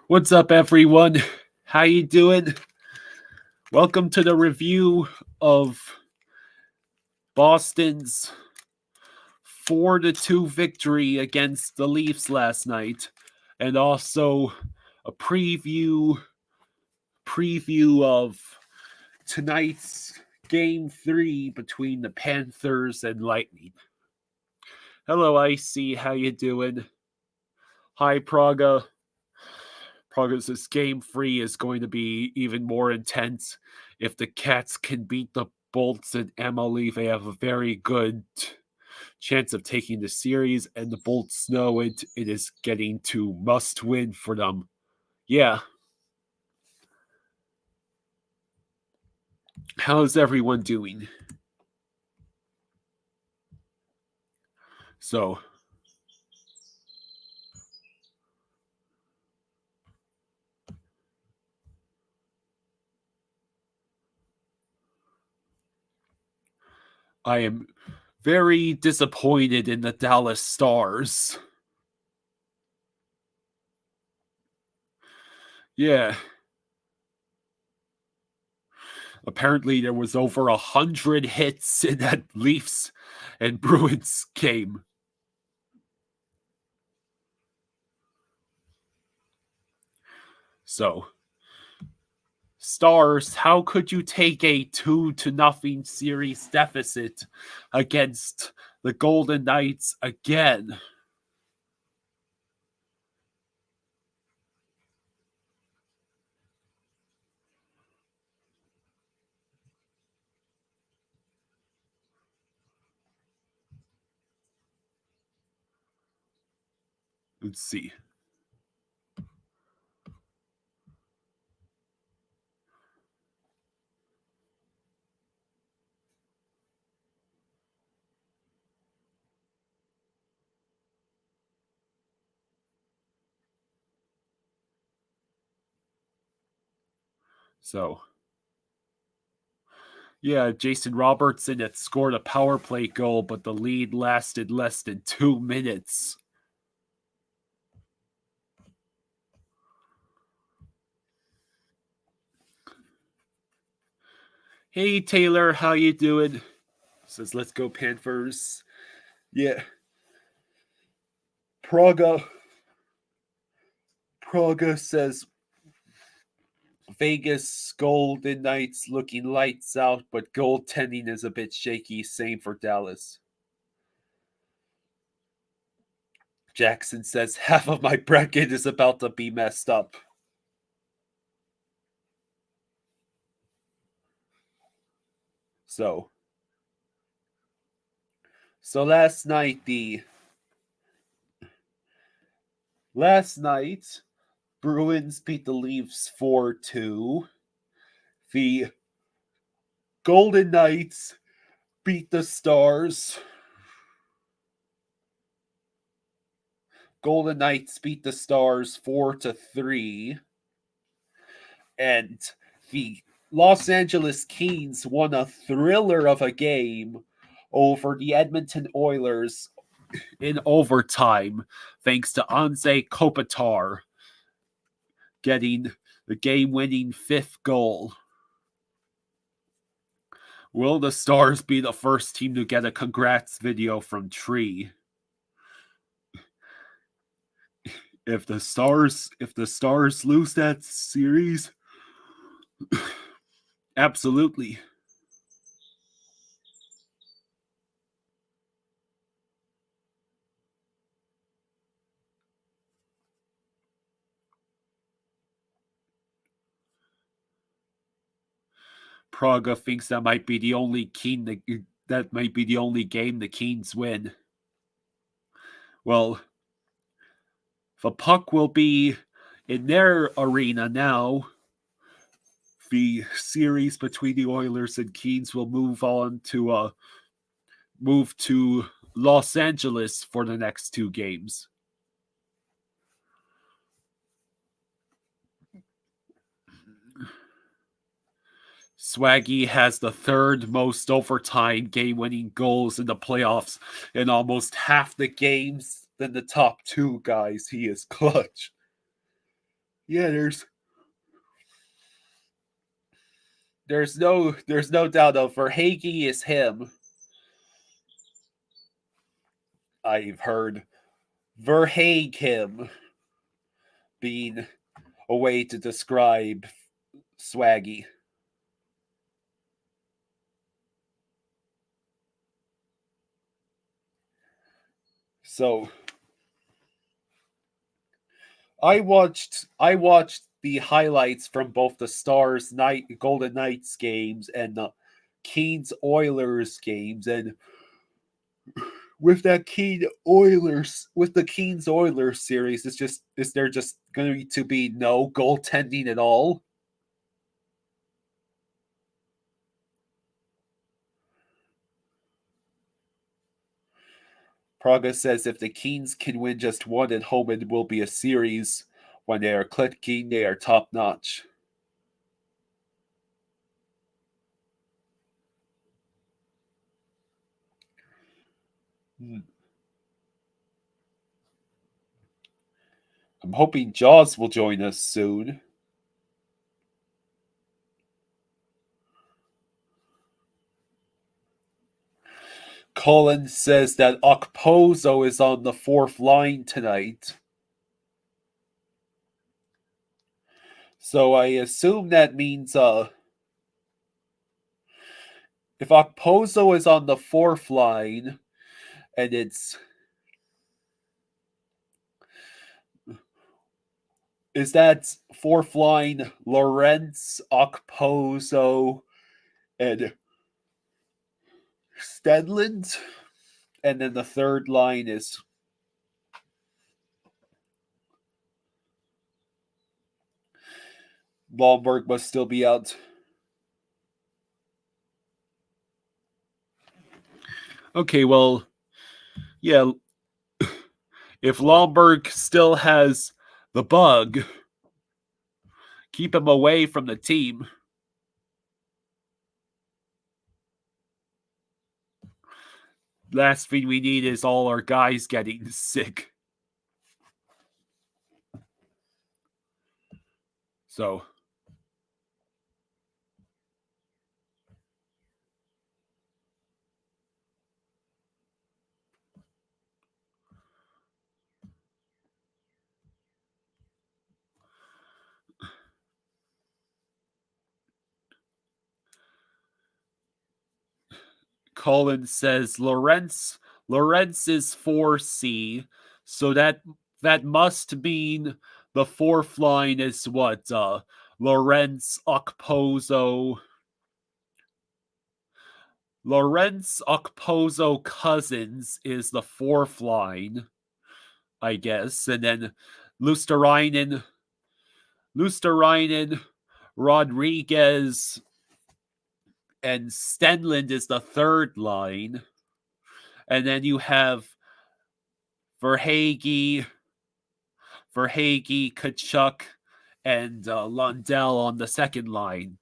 What's up, everyone? How you doing? Welcome to the review of Boston's 4-2 victory against the Leafs last night, and also a preview of tonight's Game 3 between the Panthers and Lightning. Hello, Icy. How you doing? Hi, Praga. Praga's Game 3 is going to be even more intense. If the Cats can beat the Bolts and Emily, they have a very good chance of taking the series, and the Bolts know it. It is getting to must win for them. Yeah. How's everyone doing? So, I am very disappointed in the Dallas Stars. Yeah. Apparently, there was over 100 hits in that Leafs and Bruins game. So, Stars, how could you take a 2-0 series deficit against the Golden Knights again? Let's see. So, yeah, Jason Robertson had scored a power play goal, but the lead lasted less than 2 minutes. Hey Taylor, how you doing? Says let's go Panthers. Yeah. Praga says Vegas Golden Knights looking lights out, but goaltending is a bit shaky. Same for Dallas. Jackson says half of my bracket is about to be messed up. So last night Bruins beat the Leafs 4-2. The Golden Knights beat the Stars. Golden Knights beat the Stars 4-3. And the Los Angeles Kings won a thriller of a game over the Edmonton Oilers in overtime, thanks to Anze Kopitar getting the game-winning 5th goal. Will the Stars be the first team to get a congrats video from Tree? If the Stars lose that series, absolutely. Praga thinks that might be the only game the Kings win. Well, the puck will be in their arena now. The series between the Oilers and Kings will move to Los Angeles for the next 2 games. Swaggy has the 3rd most overtime game-winning goals in the playoffs in almost half the games than the top 2 guys. He is clutch. Yeah, there's no doubt though. For Hagee is him. I've heard Verhaeg him being a way to describe Swaggy. So I watched the highlights from both the Stars Golden Knights games and the Kings Oilers games, and with the Kings Oilers series, is there just going to be no goaltending at all? Praga says if the Kings can win just one at home, it will be a series. When they are clicking, they are top notch. I'm hoping Jaws will join us soon. Colin says that Okposo is on the fourth line tonight. So I assume that means if Okposo is on the fourth line and it's is that fourth line Lorentz, Okposo, and Stenland? And then the third line is Wahlberg must still be out. Okay, well, yeah, if Lomberg still has the bug, keep him away from the team. Last thing we need is all our guys getting sick. So, Colin says Lawrence is 4C, so that must mean the fourth line is what Lawrence Okposo Cousins is the fourth line, I guess, and then Lusterainen Rodriguez and Stenland is the third line. And then you have Verhage, Kachuk, and Lundell on the second line.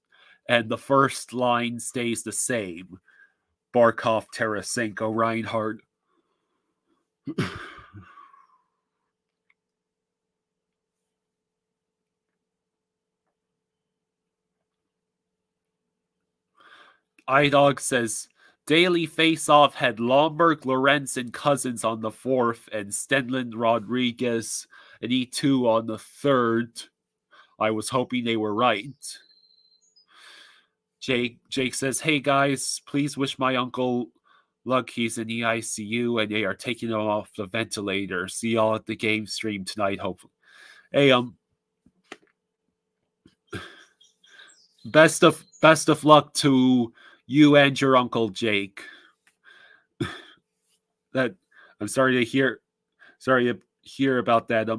And the first line stays the same. Barkov, Tarasenko, Reinhardt. iDog says Daily Faceoff had Lomberg, Lorenz, and Cousins on the fourth, and Stenland, Rodriguez, and E2 on the third. I was hoping they were right. Jake says, "Hey guys, please wish my uncle luck. He's in the ICU and they are taking him off the ventilator. See y'all at the game stream tonight, hopefully." Hey, best of luck to you and your uncle Jake. That I'm sorry to hear about that.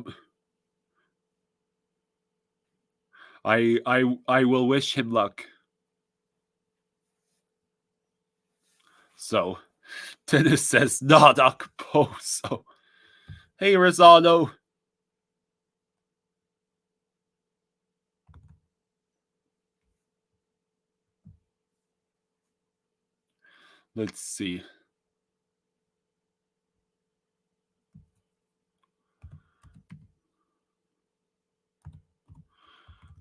I will wish him luck. So, Dennis says, not Okposo. Hey, Rosado. Let's see.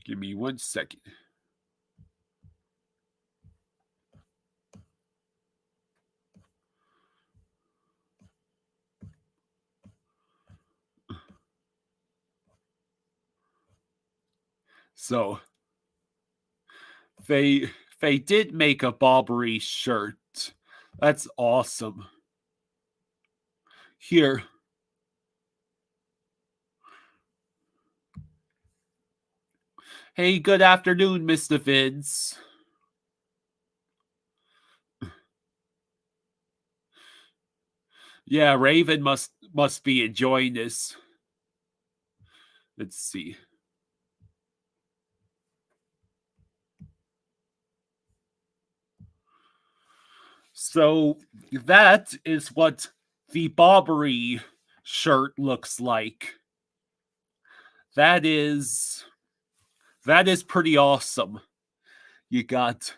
Give me 1 second. So they did make a Bobbery shirt. That's awesome. Here. Hey, good afternoon, Mr. Vince. Yeah, Raven must be enjoying this. Let's see. So that is what the Bobbery shirt looks like. That is pretty awesome. You got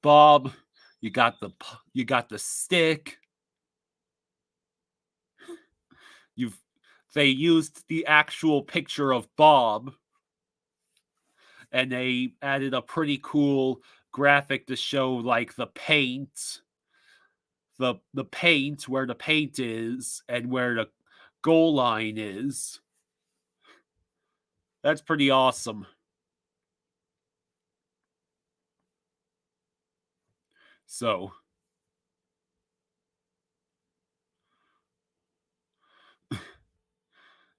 Bob, you got the stick. They used the actual picture of Bob, and they added a pretty cool graphic to show like the paint, the paint, where the paint is and where the goal line is. That's pretty awesome. So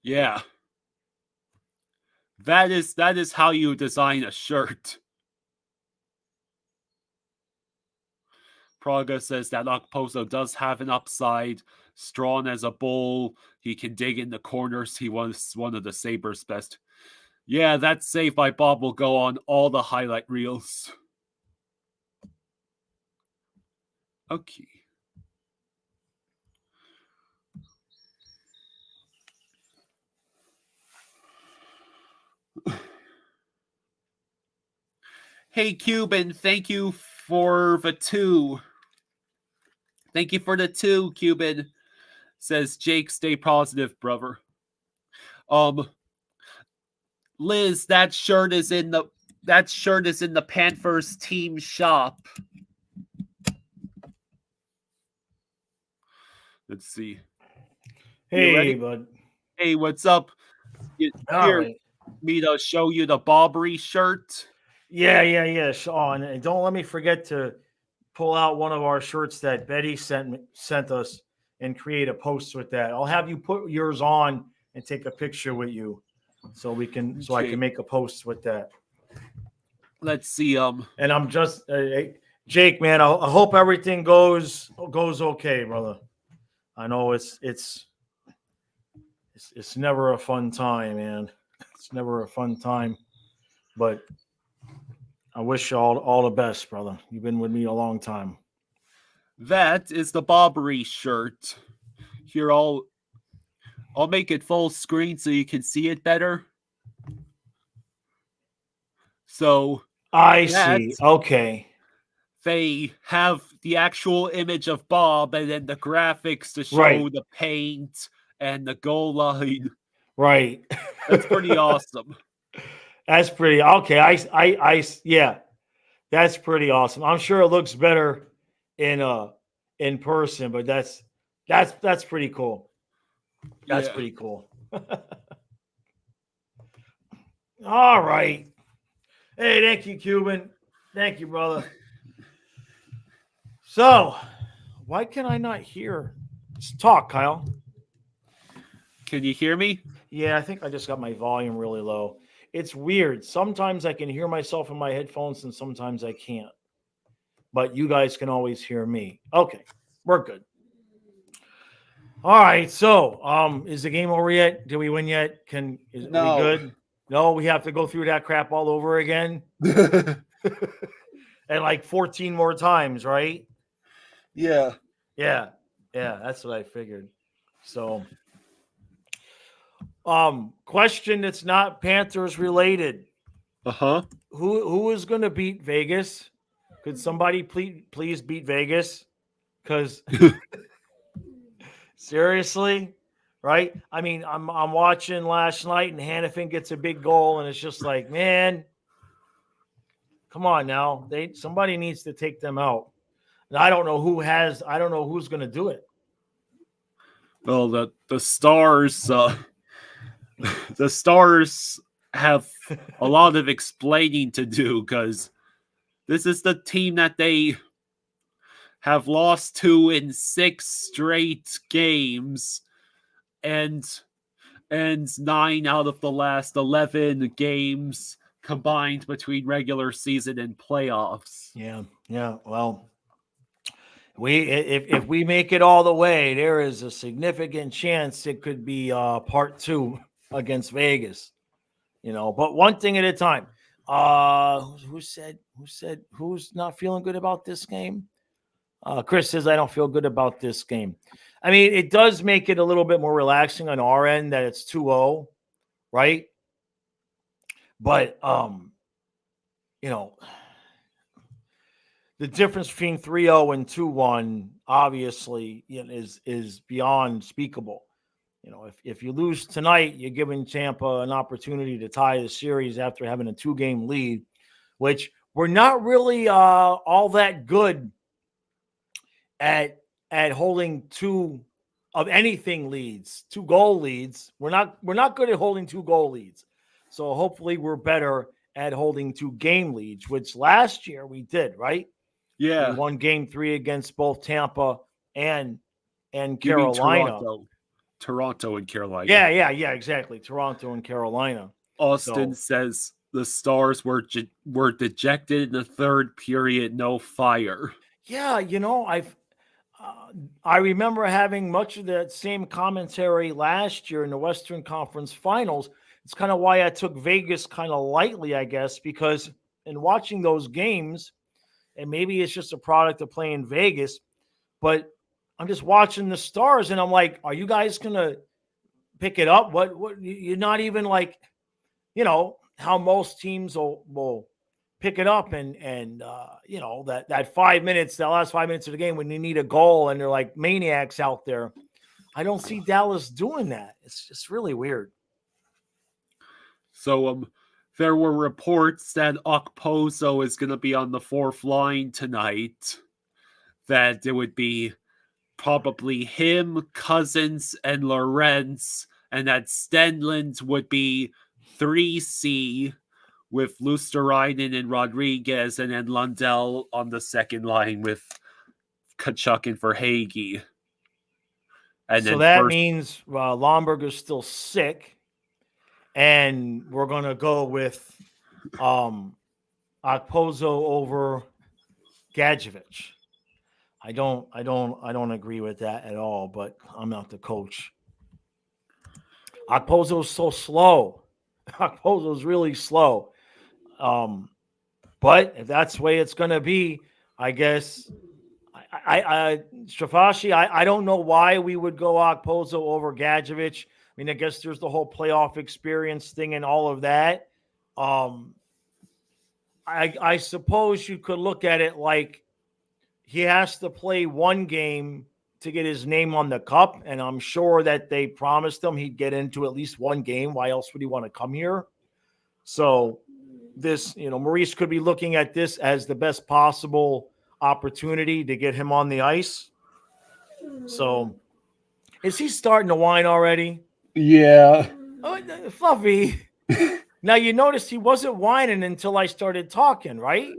yeah. That is how you design a shirt. Praga says that Okposo does have an upside. Strong as a bull. He can dig in the corners. He was one of the Sabres' best. Yeah, that save by Bob will go on all the highlight reels. Okay. Hey, Cuban, thank you for the 2. Thank you for the 2, Cuban. Says Jake, stay positive, brother. Liz, that shirt is in the Panthers team shop. Let's see. Hey, bud. Hey, what's up? Here, me to show you the Bobbery shirt. Yeah, Sean. And don't let me forget to pull out one of our shirts that Betty sent us and create a post with that. I'll have you put yours on and take a picture with you, so I can make a post with that. Let's see. And I'm just Jake, man. I hope everything goes okay, brother. I know it's never a fun time, man. It's never a fun time, but I wish you all the best, brother. You've been with me a long time. That is the Bobbery shirt. Here, I'll make it full screen so you can see it better. So I see. Okay. They have the actual image of Bob and then the graphics to show the paint and the goal line. Right. That's pretty awesome. That's pretty okay. Yeah. That's pretty awesome. I'm sure it looks better in person, but that's pretty cool. That's pretty cool. All right. Hey, thank you, Cuban. Thank you, brother. So, why can I not hear? Let's talk, Kyle. Can you hear me? Yeah, I think I just got my volume really low. It's weird. Sometimes I can hear myself in my headphones and sometimes I can't. But you guys can always hear me. Okay, we're good. All right, so is the game over yet? Did we win yet? Are we good? No, we have to go through that crap all over again. And like 14 more times, right? Yeah. Yeah, that's what I figured. So question that's not Panthers related. Uh-huh. Who is going to beat Vegas? Could somebody please beat Vegas? Because seriously, right? I mean, I'm watching last night, and Hannafin gets a big goal, and it's just like, man, come on now. Somebody needs to take them out. And I don't know who's going to do it. Well, the Stars, the Stars have a lot of explaining to do because this is the team that they have lost to in 6 straight games, and 9 out of the last 11 games combined between regular season and playoffs. Yeah. Well, if we make it all the way, there is a significant chance it could be part 2 against Vegas. But one thing at a time. Who said who's not feeling good about this game? Chris says I don't feel good about this game. I mean, it does make it a little bit more relaxing on our end that it's 2-0, right? But the difference between 3-0 and 2-1 obviously is beyond speakable. If you lose tonight, you're giving Tampa an opportunity to tie the series after having a 2-game lead, which we're not really all that good at holding 2 of anything leads, 2-goal leads. We're not good at holding 2-goal leads. So hopefully we're better at holding 2-game leads, which last year we did, right? Yeah. We won game 3 against both Tampa and Carolina. Toronto and Carolina. Yeah, exactly. Toronto and Carolina. Austin says the Stars were dejected in the third period, no fire. Yeah, I remember having much of that same commentary last year in the Western Conference Finals. It's kind of why I took Vegas kind of lightly, I guess, because in watching those games, and maybe it's just a product of playing Vegas, but I'm just watching the Stars and I'm like, are you guys going to pick it up? What you're not even like, how most teams will pick it up and that 5 minutes, the last 5 minutes of the game when you need a goal and they're like maniacs out there. I don't see Dallas doing that. It's just really weird. So there were reports that Okposo is going to be on the 4th line tonight, that it would be probably him, Cousins, and Lorentz, and that Stenlund would be 3C with Luosterainen and Rodriguez, and then Lundell on the second line with Kachuk and Verhaeghe. And so that means Lomberg is still sick, and we're going to go with Okposo over Gadjevich. I don't agree with that at all, but I'm not the coach. Okposo's so slow. Okposo's really slow. But if that's the way it's going to be, I guess Strafashi, I don't know why we would go Okposo over Gadjevich. I mean, I guess there's the whole playoff experience thing and all of that. I suppose you could look at it like he has to play one game to get his name on the cup, and I'm sure that they promised him he'd get into at least one game. Why else would he want to come here? So this, Maurice could be looking at this as the best possible opportunity to get him on the ice. So is he starting to whine already? Yeah. Oh, Fluffy. Now, you noticed he wasn't whining until I started talking, right?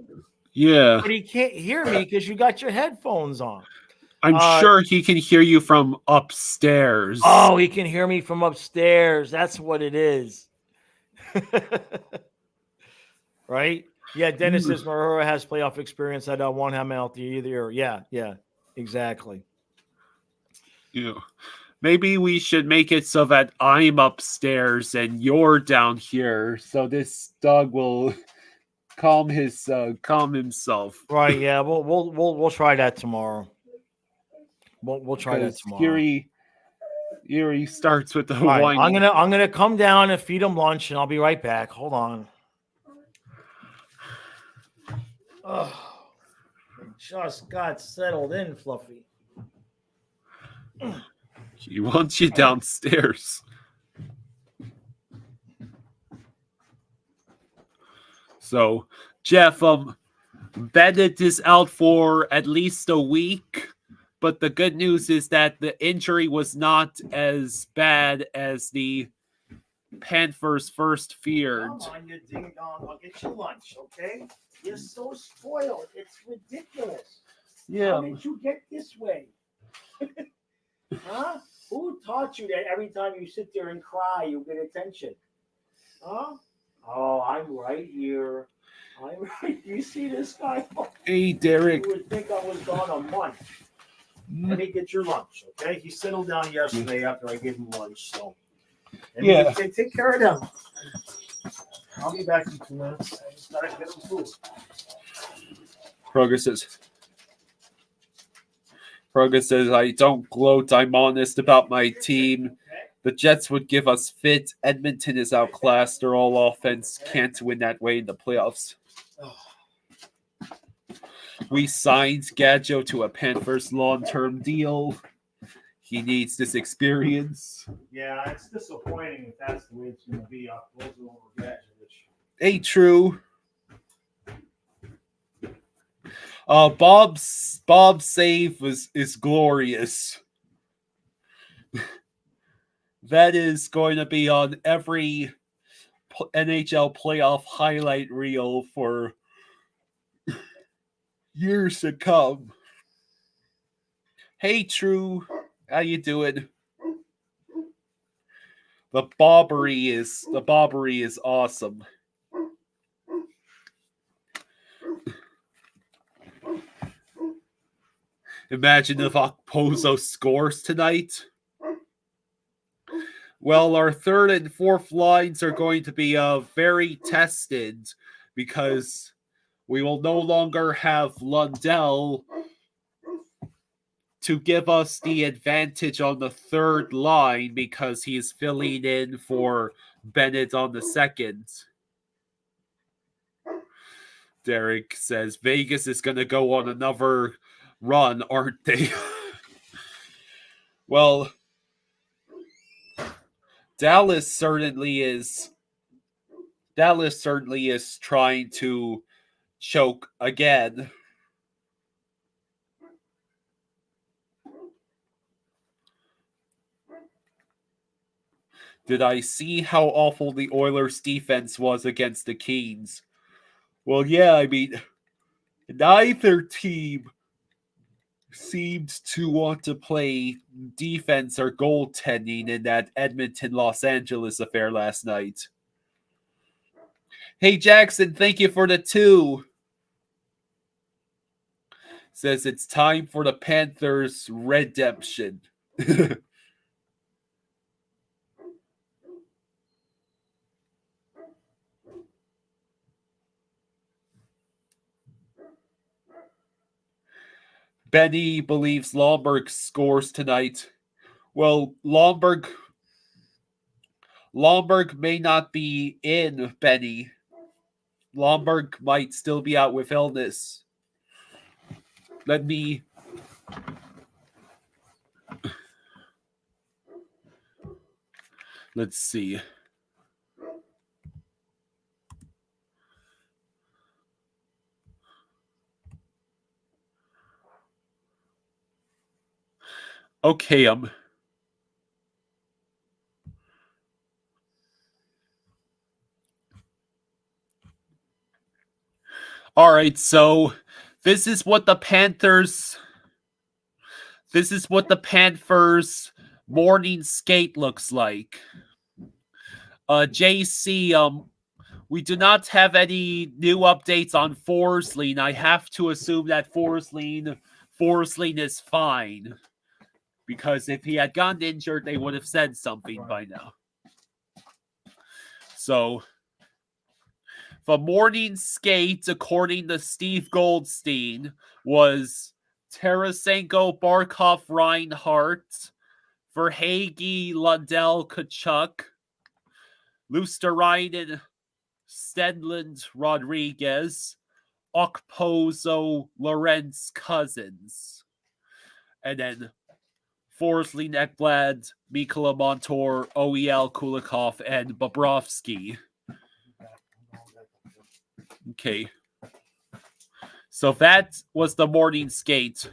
Yeah. But he can't hear me because you got your headphones on. I'm sure he can hear you from upstairs. Oh, he can hear me from upstairs. That's what it is. Right? Yeah, Dennis says Mahura has playoff experience. I don't want him out there either. Yeah, exactly. Yeah. Maybe we should make it so that I'm upstairs and you're down here, so this dog will calm himself. Right? Yeah. We'll try that tomorrow. We'll try that tomorrow. Erie starts with the whining. whining. I'm gonna come down and feed him lunch, and I'll be right back. Hold on. Oh, I just got settled in, Fluffy. He wants you downstairs. So, Jeff, Bennett is out for at least a week, but the good news is that the injury was not as bad as the Panthers first feared. Come on, you ding dong. I'll get you lunch, okay? You're so spoiled. It's ridiculous. Yeah. How did you get this way? Huh? Who taught you that every time you sit there and cry, you get attention? Huh? Oh, I'm right here. I'm right. You see this guy? Hey, Derek. You would think I was gone a month. Let me get your lunch, okay? He settled down yesterday after I gave him lunch, so. Yeah. Take care of them. I'll be back in 2 minutes. I just gotta get them food. Progress says, I don't gloat. I'm honest about my team. The Jets would give us fit. Edmonton is outclassed. Their all offense can't win that way in the playoffs. We signed Gadjo to a Panthers long-term deal. He needs this experience. Yeah, it's disappointing if that's the way it's going to be. I'll close it over Gadget. Ain't true. Bob's save is glorious. That is going to be on every NHL playoff highlight reel for years to come. Hey, True, how you doing? The bobbery is awesome. Imagine if Okposo scores tonight. Well, our third and fourth lines are going to be very tested because we will no longer have Lundell to give us the advantage on the third line because he's filling in for Bennett on the second. Derek says Vegas is going to go on another run, aren't they? Well, Dallas certainly is trying to choke again. Did I see how awful the Oilers' defense was against the Kings? Well, yeah, I mean, neither team seemed to want to play defense or goaltending in that Edmonton-Los Angeles affair last night. Hey, Jackson, thank you for the 2. Says it's time for the Panthers' redemption. Benny believes Lomberg scores tonight. Well, Lomberg may not be in, Benny. Lomberg might still be out with illness. Let's see. Okay, all right, so this is what the Panthers morning skate looks like. JC, we do not have any new updates on Forsling. I have to assume that Forsling is fine. Because if he had gotten injured, they would have said something by now. So, the morning skate, according to Steve Goldstein, was Tarasenko, Barkov, Reinhart, Verhaeghe, Lundell, Kachuk, Luosterainen, Stenlund, Rodriguez, Okposo, Lorentz, Cousins. And then Forsling, Ekblad, Mikula Montour, OEL, Kulikov, and Bobrovsky. Okay. So that was the morning skate.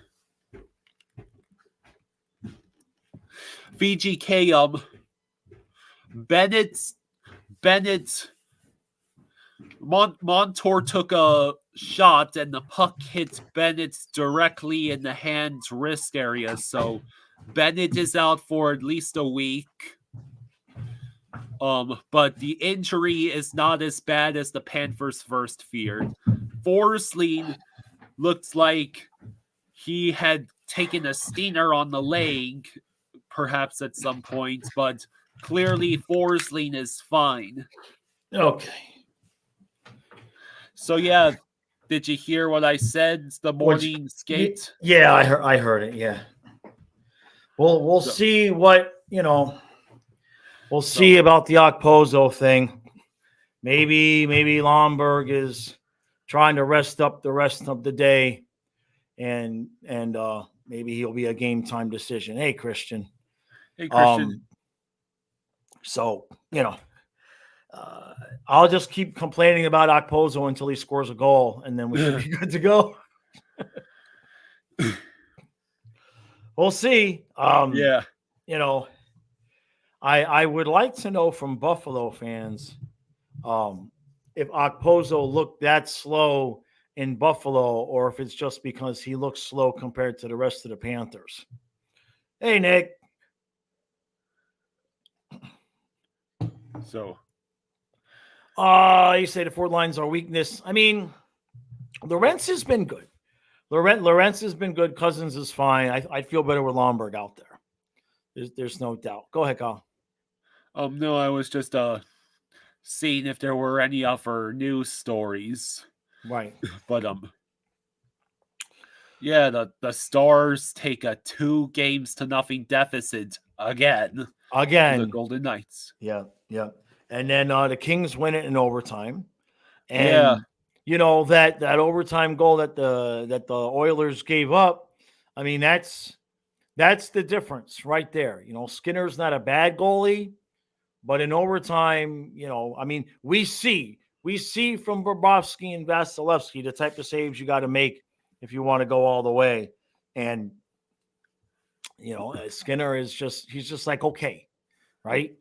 VGK, Montour took a shot and the puck hit Bennett directly in the hand's wrist area. So Bennett is out for at least a week. But the injury is not as bad as the Panthers first feared. Forsling looks like he had taken a stinger on the leg, perhaps at some point, but clearly Forsling is fine. Okay. So yeah, did you hear what I said? The morning skate. Yeah, I heard it. Yeah. We'll see what We'll see about the Okposo thing. Maybe Lomberg is trying to rest up the rest of the day, and maybe he'll be a game time decision. Hey, Christian. Hey, Christian. So I'll just keep complaining about Okposo until he scores a goal, and then we should be good to go. We'll see. Yeah. I would like to know from Buffalo fans if Okposo looked that slow in Buffalo, or if it's just because he looks slow compared to the rest of the Panthers. Hey, Nick. So, you say the forward line's our weakness. I mean, Lorentz has been good. Lorentz has been good. Cousins is fine. I'd feel better with Lomberg out there. There's no doubt. Go ahead, Kyle. No, I was just seeing if there were any other news stories. Right. But yeah, the Stars take a 2-0 deficit again. The Golden Knights. Yeah. And then the Kings win it in overtime. And that overtime goal that the Oilers gave up, I mean, that's the difference right there. Skinner's not a bad goalie, but in overtime, I mean, we see from Bobrovsky and Vasilevsky the type of saves you got to make if you want to go all the way. And Skinner he's just like, okay, right?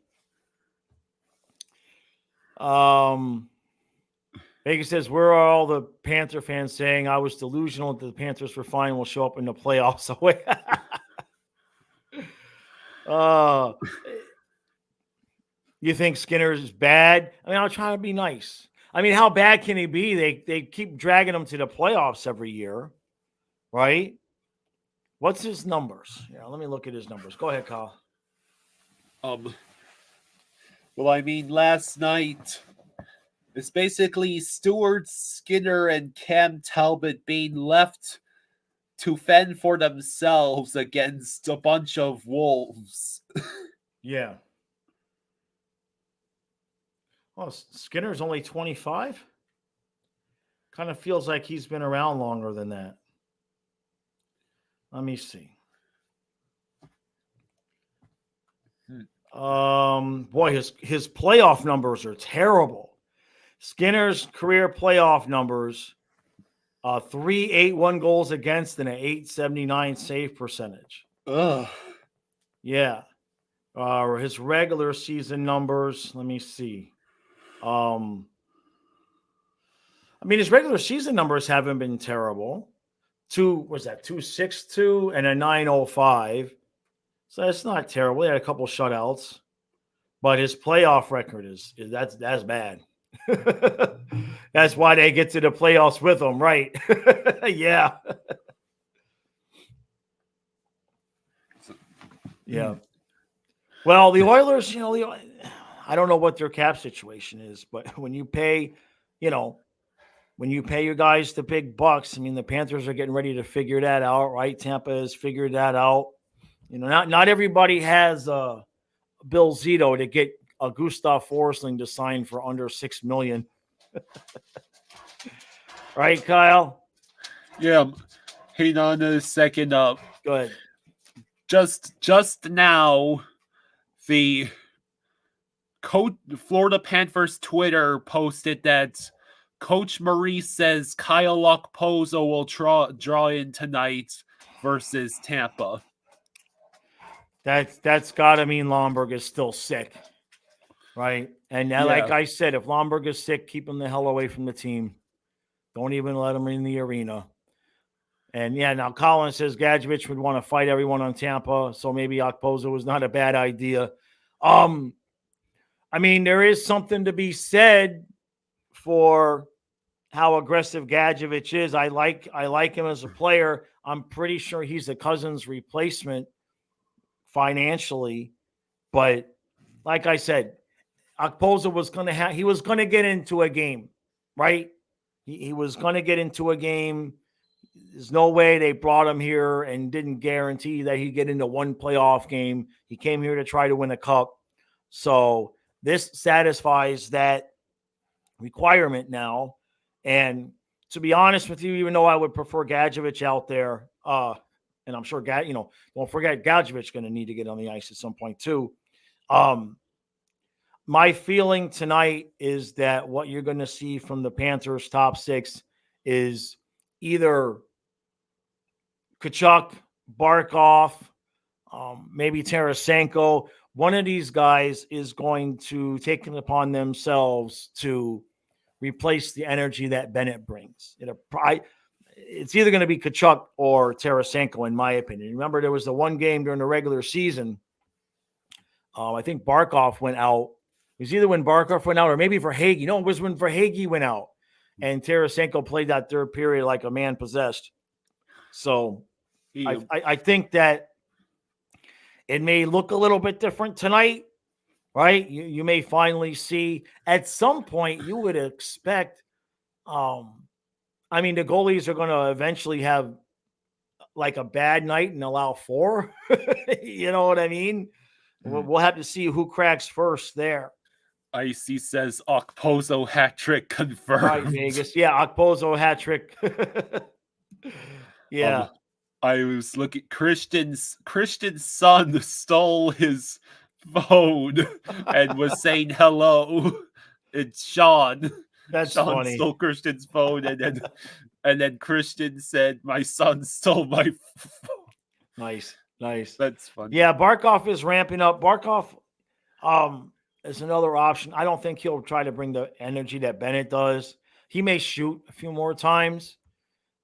Vegas says, where are all the Panther fans saying I was delusional that the Panthers were fine, will show up in the playoffs? You think Skinner is bad? I mean, I'm trying to be nice. I mean, how bad can he be? They keep dragging him to the playoffs every year, right? What's his numbers? Yeah, let me look at his numbers. Go ahead, Kyle. Well, I mean, last night it's basically Stuart Skinner and Cam Talbot being left to fend for themselves against a bunch of wolves. Yeah. Oh, Skinner's only 25? Kind of feels like he's been around longer than that. Let me see. Boy, his playoff numbers are terrible. Skinner's career playoff numbers, 381 goals against and an 879 save percentage. Ugh. Yeah. His regular season numbers, let me see. I mean, his regular season numbers haven't been terrible. 262 and a 905. So it's not terrible. He had a couple shutouts, but his playoff record that's bad. That's why they get to the playoffs with him, right? Yeah. Yeah. Well, the Oilers, I don't know what their cap situation is, but when you pay your guys the big bucks, I mean, the Panthers are getting ready to figure that out, right? Tampa has figured that out. Not everybody has Bill Zito to get a Gustav Forsling to sign for under $6 million. Right, Kyle? Yeah. Hang on a second. Go ahead. just now, the Florida Panthers Twitter posted that Coach Maurice says Kyle Okposo will draw in tonight versus Tampa. That's got to mean Lomberg is still sick, right? And now, like I said, if Lomberg is sick, keep him the hell away from the team. Don't even let him in the arena. And yeah, now Colin says Gadjevich would want to fight everyone on Tampa, so maybe Okposo was not a bad idea. I mean, there is something to be said for how aggressive Gadjevich is. I like him as a player. I'm pretty sure he's a Cousins replacement financially, but like I said, Okposo was going to get into a game, right? He was going to get into a game. There's no way they brought him here and didn't guarantee that he'd get into one playoff game. He came here to try to win a cup. So this satisfies that requirement now. And to be honest with you, even though I would prefer Gadjevich out there, and I'm sure don't forget Gadjevich going to need to get on the ice at some point too. My feeling tonight is that what you're going to see from the Panthers top six is either Tkachuk, Barkov, maybe Tarasenko. One of these guys is going to take it upon themselves to replace the energy that Bennett brings. It's either going to be Tkachuk or Tarasenko, in my opinion. Remember, there was the one game during the regular season. I think Barkov went out. It was either when Barkov went out or maybe Verhaeghe. No, it was when Verhaeghe went out. And Tarasenko played that third period like a man possessed. So I think that it may look a little bit different tonight, right? You may finally see at some point you would expect, the goalies are going to eventually have like a bad night and allow 4. You know what I mean? We'll have to see who cracks first there. Icy says Okposo hat trick confirmed. Right, Vegas. Yeah, Okposo hat trick. Yeah. I was looking. Christian's son stole his phone and was saying hello. It's Sean. That's Sean funny. stole Christian's phone, and then Christian said, "My son stole my phone." Nice. That's funny. Yeah, Barkov is ramping up. Barkov is another option. I don't think he'll try to bring the energy that Bennett does. He may shoot a few more times,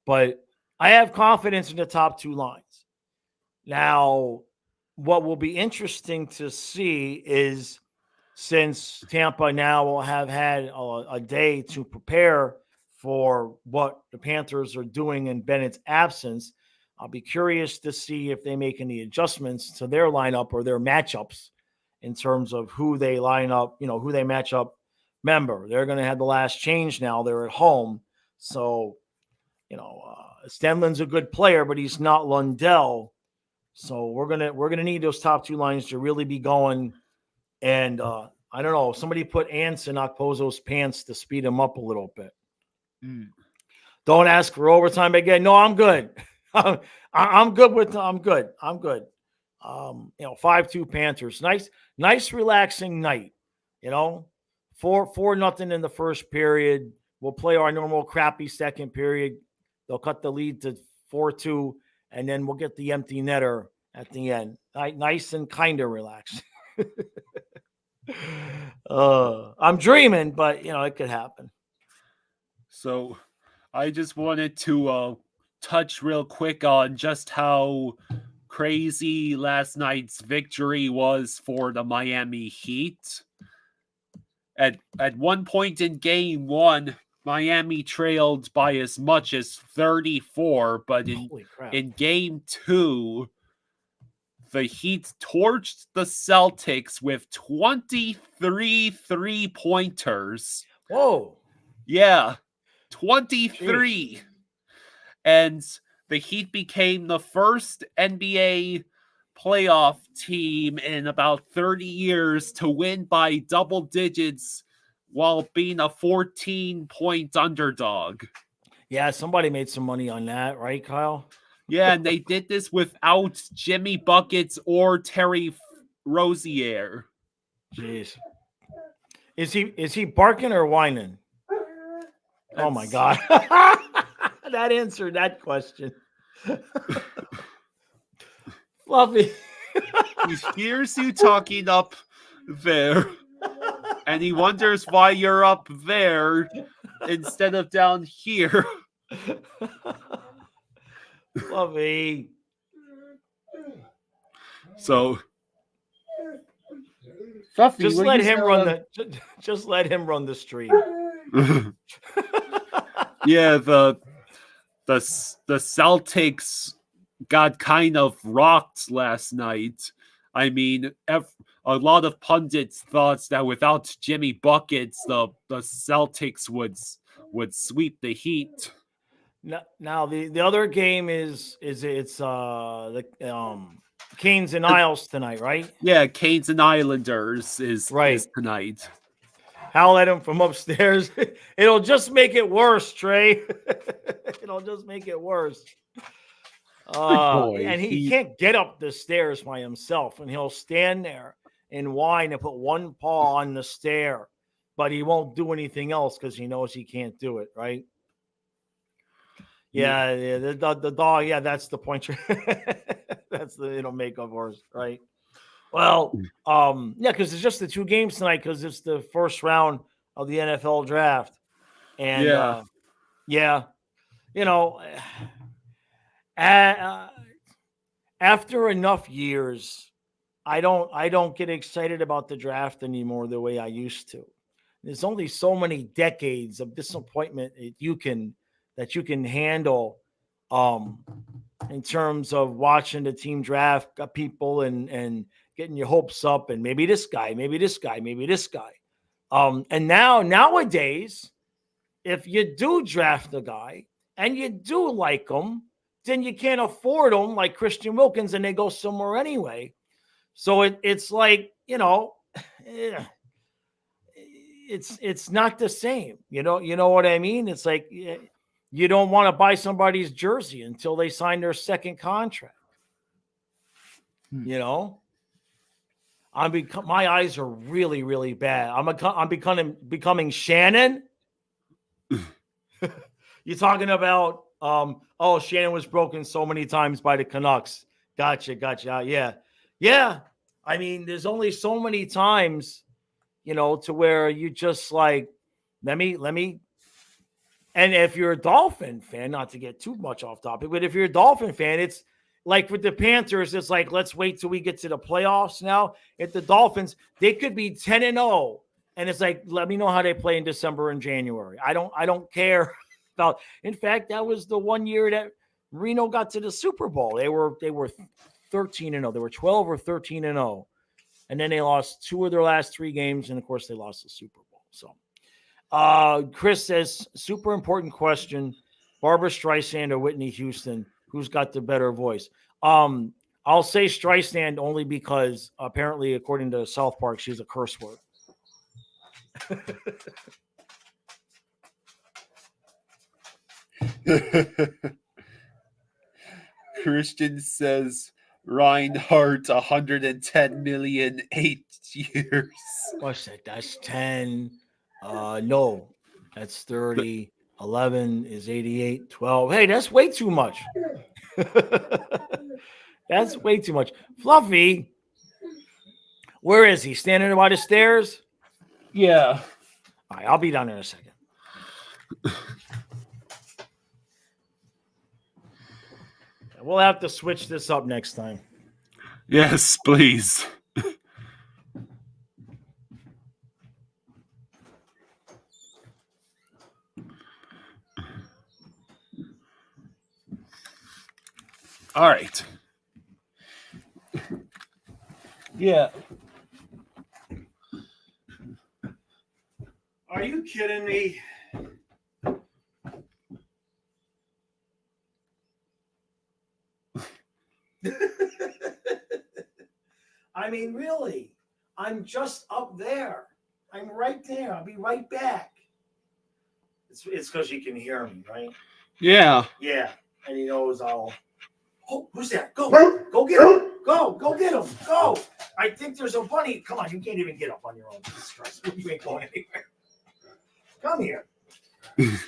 but I have confidence in the top two lines. Now, what will be interesting to see is, since Tampa now will have had a day to prepare for what the Panthers are doing in Bennett's absence, I'll be curious to see if they make any adjustments to their lineup or their matchups in terms of who they line up, who they match up. Remember, they're going to have the last change now. They're at home. So, Stenlund's a good player, but he's not Lundell. So we're gonna need those top two lines to really be going. And I don't know, somebody put ants in Okposo's pants to speed him up a little bit. Don't ask for overtime again. No, I'm good. I'm good. I'm good. 5-2 Panthers. Nice relaxing night. 4-0 in the first period. We'll play our normal crappy second period. They'll cut the lead to 4-2, and then we'll get the empty netter at the end. Nice and kind of relaxed. I'm dreaming, but it could happen. So I just wanted to touch real quick on just how crazy last night's victory was for the Miami Heat. At one point in game one, Miami trailed by as much as 34, but in game two, the Heat torched the Celtics with 23 3-pointers. Whoa. Yeah, 23. Jeez. And the Heat became the first NBA playoff team in about 30 years to win by double digits while being a 14-point underdog. Yeah, somebody made some money on that, right, Kyle? Yeah, and they did this without Jimmy Buckets or Terry Rozier. Jeez. Is he barking or whining? Oh my God. That answered that question. Fluffy. He hears you talking up there, and he wonders why you're up there instead of down here. Fluffy. So, Fluffy, Just let him run the stream. Yeah, the Celtics got kind of rocked last night. I mean, a lot of pundits thought that without Jimmy Buckets, the Celtics would sweep the Heat. Now the other game is the Canes and Isles tonight, right? Yeah, Canes and Islanders is Right. tonight. Howl at him from upstairs. It'll just make it worse, Trey. It'll just make it worse. Boy, and he can't get up the stairs by himself, and he'll stand there and whine and put one paw on the stair, but he won't do anything else because he knows he can't do it, right? Yeah, the dog. Yeah, that's the point. It'll make it worse, right? Well, yeah, because it's just the 2 games tonight because it's the first round of the NFL draft, and yeah, you know, after enough years, I don't get excited about the draft anymore the way I used to. There's only so many decades of disappointment that you can handle in terms of watching the team draft people and getting your hopes up and maybe this guy. And nowadays, if you do draft a guy and you do like him, then you can't afford them like Christian Wilkins and they go somewhere anyway. So it's like, it's not the same. You know what I mean? It's like you don't want to buy somebody's jersey until they sign their second contract. My eyes are really, really bad. I'm becoming Shannon. You're talking about Shannon was broken so many times by the Canucks. Gotcha. Yeah. I mean, there's only so many times, to where you just like, let me. And if you're a Dolphin fan, not to get too much off topic, but if you're a Dolphin fan, it's like with the Panthers, it's like, let's wait till we get to the playoffs now. If the Dolphins, they could be 10-0. And it's like, let me know how they play in December and January. I don't care about. In fact, that was the one year that Reno got to the Super Bowl. They were 13-0. They were 12 or 13-0. And then they lost 2 of their last 3 games. And of course, they lost the Super Bowl. So Chris says, super important question. Barbara Streisand or Whitney Houston, who's got the better voice? I'll say Streisand only because apparently, according to South Park, she's a curse word. Christian says Reinhardt 110 million 8 years. What's that? That's 10. No, that's 30. 11 is 88. 12. Hey, that's way too much. That's way too much. Fluffy, where is he? Standing by the stairs? Yeah. All right, I'll be down in a second. We'll have to switch this up next time. Yes, please. All right. Yeah. Are you kidding me? I mean, really, I'm just up there. I'm right there. I'll be right back. It's because you can hear me, right? Yeah. Yeah, and he knows I'll Oh, who's that? Go get him. Go get him. Go. I think there's a bunny. Come on, you can't even get up on your own. Jesus Christ. You ain't going anywhere. Come here.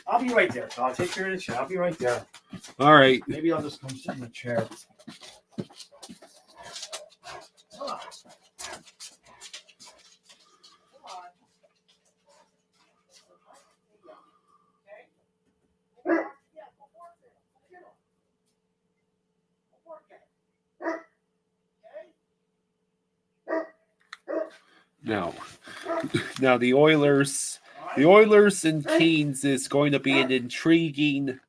I'll be right there. I'll take care of the chair. I'll be right there. All right. Maybe I'll just come sit in the chair. Come on. Now the Oilers and Canes is going to be an intriguing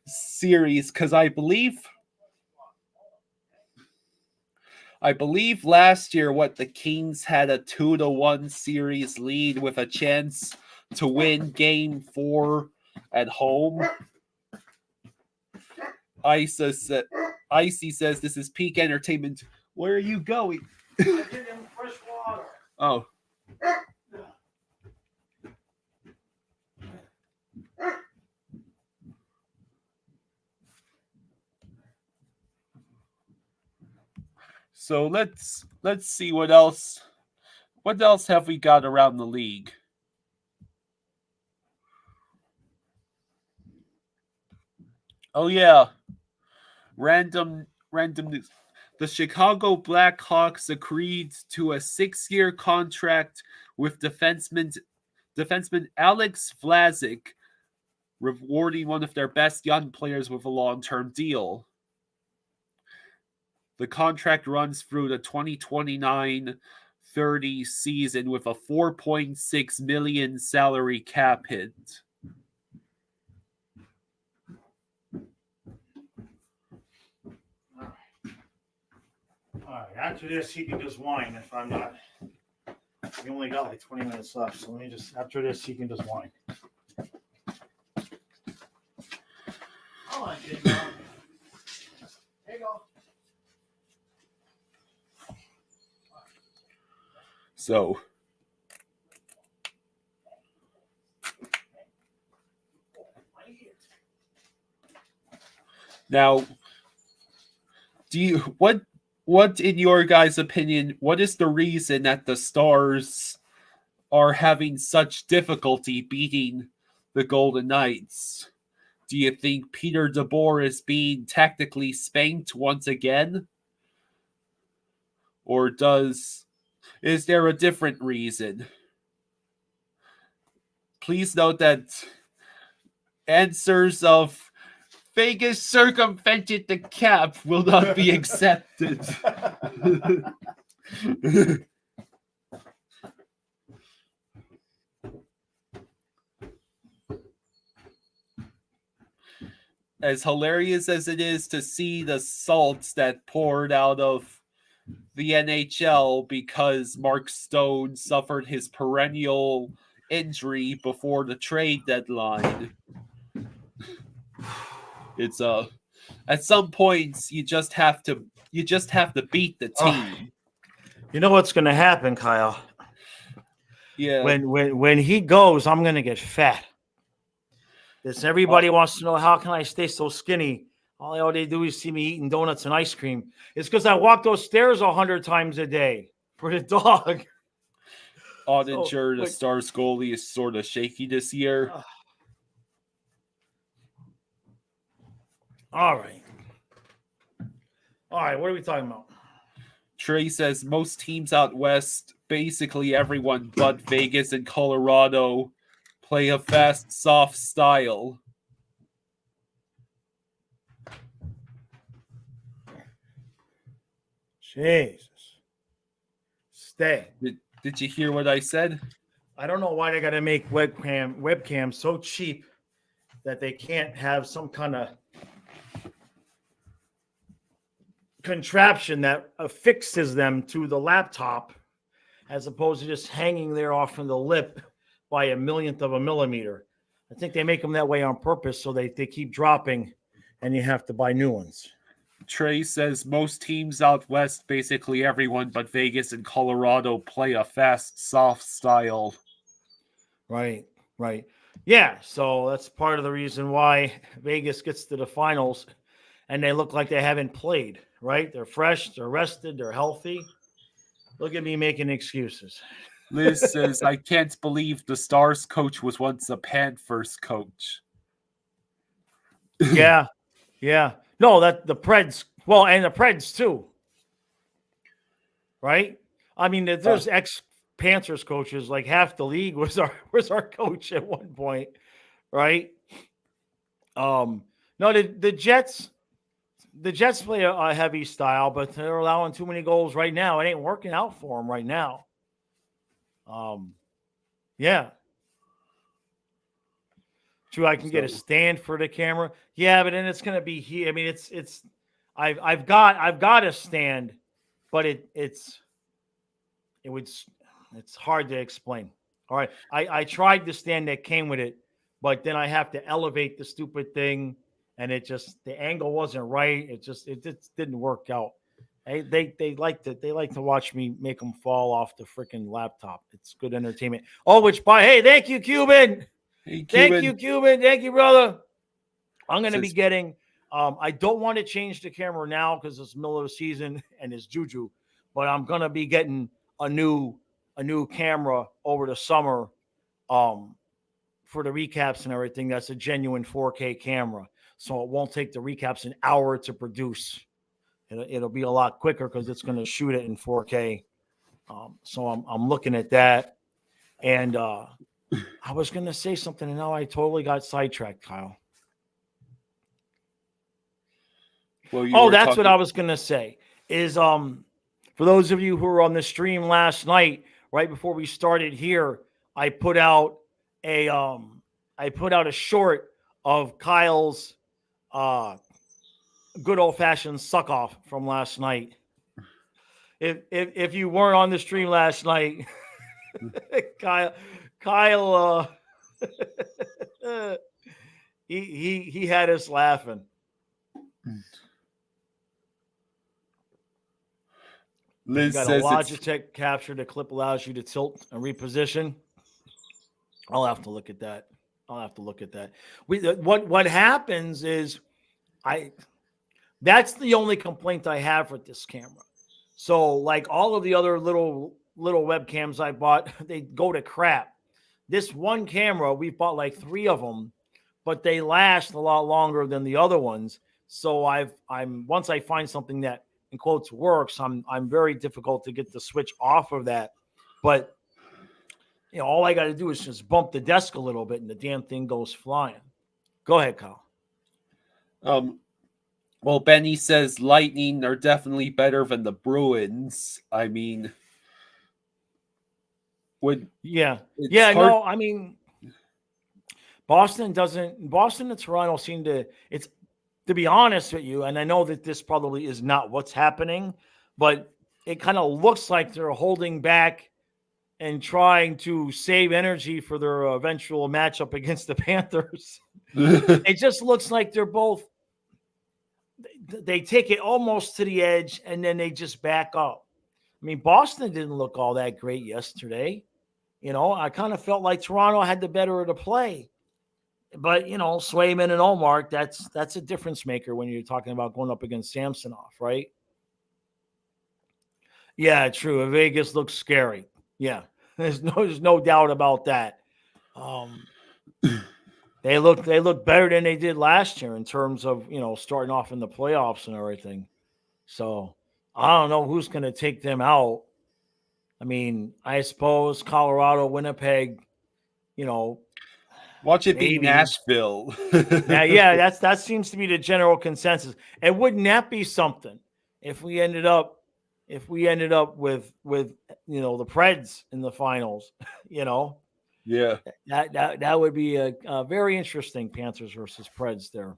series because I believe last year the Canes had a 2-1 series lead with a chance to win Game 4 at home. Icy says this is peak entertainment. Where are you going? I get him fresh water. Oh. So let's see what else have we got around the league. Oh yeah. Random news. The Chicago Blackhawks agreed to a 6-year contract with defenseman Alex Vlasic, rewarding one of their best young players with a long-term deal. The contract runs through the 2029-30 season with a $4.6 million salary cap hit. All right, after this, he can just whine if I'm not. We only got like 20 minutes left, so after this, he can just whine. Come on, kid. There you go. So, now, what in your guys' opinion, what is the reason that the Stars are having such difficulty beating the Golden Knights? Do you think Peter DeBoer is being tactically spanked once again? Or is there a different reason? Please note that answers of Vegas circumvented the cap will not be accepted. As hilarious as it is to see the salts that poured out of the NHL because Mark Stone suffered his perennial injury before the trade deadline. It's at some points you just have to beat the team. You know what's going to happen, Kyle? Yeah. When he goes, I'm going to get fat. This everybody wants to know, how can I stay so skinny? All they do is see me eating donuts and ice cream. It's because I walk those stairs 100 times a day for the dog. Ottinger, the Stars goalie, is sort of shaky this year. All right. What are we talking about? Trey says most teams out west, basically everyone but Vegas and Colorado, play a fast, soft style. Jesus. Stay. Did you hear what I said? I don't know why they got to make webcams so cheap that they can't have some kind of contraption that affixes them to the laptop as opposed to just hanging there off from the lip by a millionth of a millimeter. I think they make them that way on purpose so they keep dropping and you have to buy new ones. Trey says most teams out west, basically everyone but Vegas and Colorado, play a fast, soft style. Right. Yeah, so that's part of the reason why Vegas gets to the finals and they look like they haven't played, right? They're fresh, they're rested, they're healthy. Look at me making excuses. Liz says, I can't believe the Stars coach was once a Panthers coach. Yeah, yeah. No, that the Preds, well, and the Preds too, right? I mean, there's ex Panthers coaches, like half the league was our coach at one point, right? No, the Jets play a heavy style, but they're allowing too many goals right now. It ain't working out for them right now. Yeah. True, I can get a stand for the camera. Yeah, but then it's gonna be here. I mean, it's I've got a stand, but it's hard to explain. All right. I tried the stand that came with it, but then I have to elevate the stupid thing, and the angle wasn't right. It just didn't work out. They like to watch me make them fall off the freaking laptop. It's good entertainment. Oh, hey, thank you, Cuban. Hey, Thank you, Cuban. Thank you, brother. I'm going to be getting. I don't want to change the camera now because it's middle of the season and it's juju, but I'm going to be getting a new camera over the summer, for the recaps and everything. That's a genuine 4K camera, so it won't take the recaps an hour to produce. It'll be a lot quicker because it's going to shoot it in 4K. So I'm looking at that, and I was going to say something, and now I totally got sidetracked, Kyle. Well, that's what I was going to say. Is for those of you who were on the stream last night, right before we started here, I put out a short of Kyle's good old fashioned suck off from last night. If you weren't on the stream last night, Kyle he had us laughing. Liz got says a Logitech capture. The clip allows you to tilt and reposition. I'll have to look at that. What happens is that's the only complaint I have with this camera. So like all of the other little webcams I bought, they go to crap. This one camera, we've bought like 3 of them, but they last a lot longer than the other ones. So I'm once I find something that in quotes works, I'm very difficult to get the switch off of that. But all I got to do is just bump the desk a little bit and the damn thing goes flying. Go ahead, Kyle. Well, Benny says Lightning are definitely better than the Bruins. I mean, no, I mean, Boston and Toronto seem to, to be honest with you, and I know that this probably is not what's happening, but it kind of looks like they're holding back and trying to save energy for their eventual matchup against the Panthers. It just looks like they're both, they take it almost to the edge and then they just back up. I mean, Boston didn't look all that great yesterday. I kind of felt like Toronto had the better of the play. But, Swayman and Olmark, that's a difference maker when you're talking about going up against Samsonov, right? Yeah, true. Vegas looks scary. Yeah, there's no doubt about that. They look better than they did last year in terms of, starting off in the playoffs and everything. So I don't know who's going to take them out. I mean, I suppose Colorado, Winnipeg, watch it be Nashville. yeah, that seems to be the general consensus. And wouldn't that be something if we ended up with the Preds in the finals, Yeah. That would be a very interesting Panthers versus Preds there.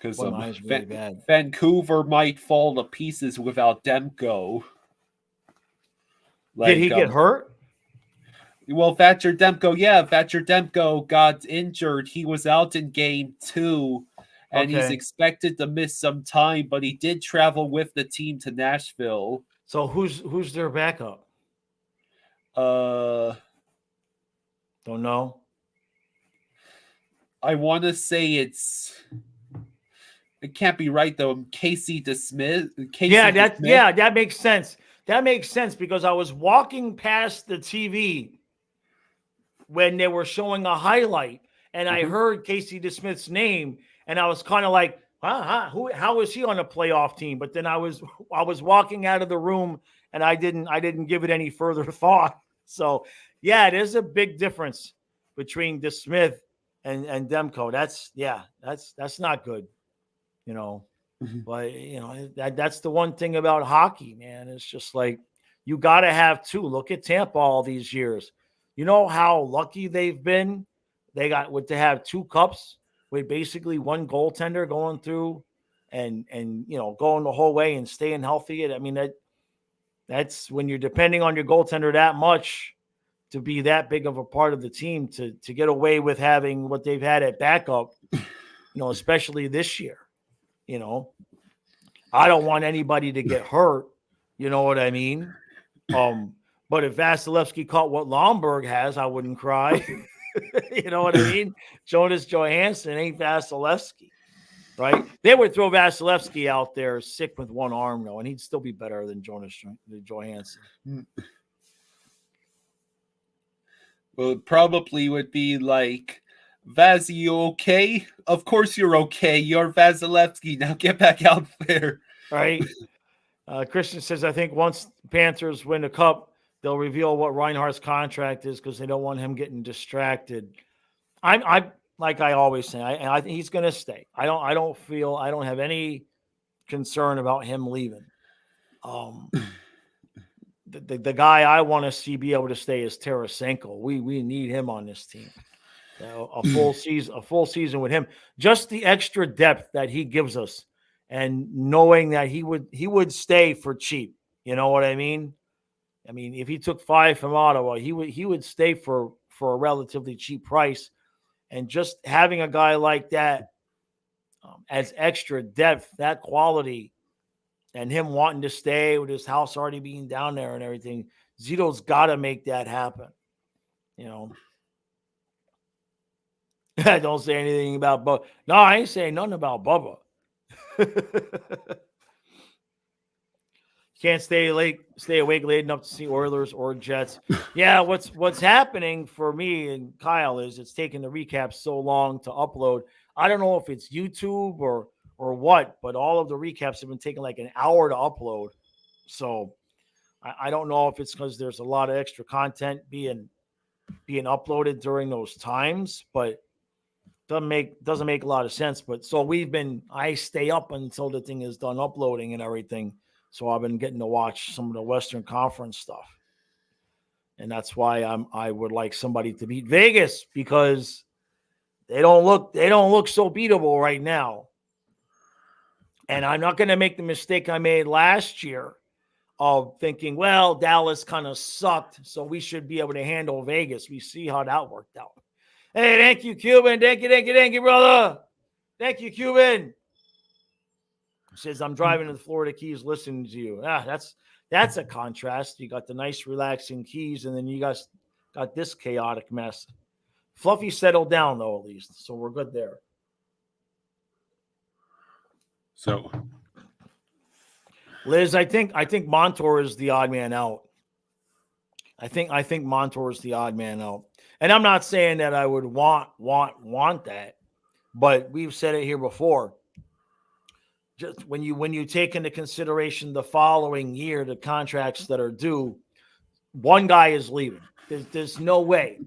Because really Vancouver might fall to pieces without Demko. Did he get hurt? Well, Thatcher Demko got injured. He was out in game 2, and he's expected to miss some time, but he did travel with the team to Nashville. So who's their backup? Don't know. I want to say it can't be right though. Casey DeSmith. That makes sense. That makes sense because I was walking past the TV when they were showing a highlight, and I heard Casey DeSmith's name, and I was kind of like, how is he on a playoff team? But then I was walking out of the room, and I didn't give it any further thought. So yeah, there's a big difference between DeSmith and Demko. That's not good, you know. But you know, that's the one thing about hockey, man. It's just like you got to have two. Look at Tampa all these years. You know how lucky they've been. They got to have two cups with basically one goaltender going through, and you know, going the whole way and staying healthy. I mean, that's when you're depending on your goaltender that much to be that big of a part of the team to get away with having what they've had at backup. You know, especially this year. You know, I don't want anybody to get hurt. You know what I mean? But if Vasilevsky caught what Lomberg has, I wouldn't cry. You know what I mean? Jonas Johansson ain't Vasilevsky, right? They would throw Vasilevsky out there sick with one arm, though, and he'd still be better than Jonas Johansson. Well, it probably would be like, Vaz, you okay? Of course you're okay. You're Vasilevsky. Now get back out there. Right? Christian says, I think once Panthers win the cup, they'll reveal what Reinhardt's contract is because they don't want him getting distracted. I like I always say, I think he's going to stay. I don't have any concern about him leaving. The guy I want to see be able to stay is Tarasenko. We need him on this team. A full season with him. Just the extra depth that he gives us, and knowing that he would stay for cheap. You know what I mean? I mean, if he took 5 from Ottawa, he would stay for a relatively cheap price. And just having a guy like that as extra depth, that quality, and him wanting to stay with his house already being down there and everything, Zito's got to make that happen. You know. Don't say anything about Bubba. No, I ain't saying nothing about Bubba. Can't stay awake late enough to see Oilers or Jets. Yeah, what's happening for me and Kyle is it's taking the recaps so long to upload. I don't know if it's YouTube or what, but all of the recaps have been taking like an hour to upload. So I don't know if it's because there's a lot of extra content being uploaded during those times, but doesn't make a lot of sense. But so I stay up until the thing is done uploading and everything. So I've been getting to watch some of the Western Conference stuff. And that's why I would like somebody to beat Vegas, because they don't look so beatable right now. And I'm not going to make the mistake I made last year of thinking, well, Dallas kind of sucked, so we should be able to handle Vegas. We see how that worked out. Hey, thank you, Cuban. Thank you, brother. Thank you, Cuban. He says, I'm driving to the Florida Keys listening to you. That's a contrast. You got the nice, relaxing Keys, and then you guys got this chaotic mess. Fluffy settled down, though, at least. So we're good there. So, Liz, I think Montour is the odd man out. I think Montour is the odd man out. And I'm not saying that I would want that, but we've said it here before. Just when you take into consideration the following year, the contracts that are due, one guy is leaving. There's no way.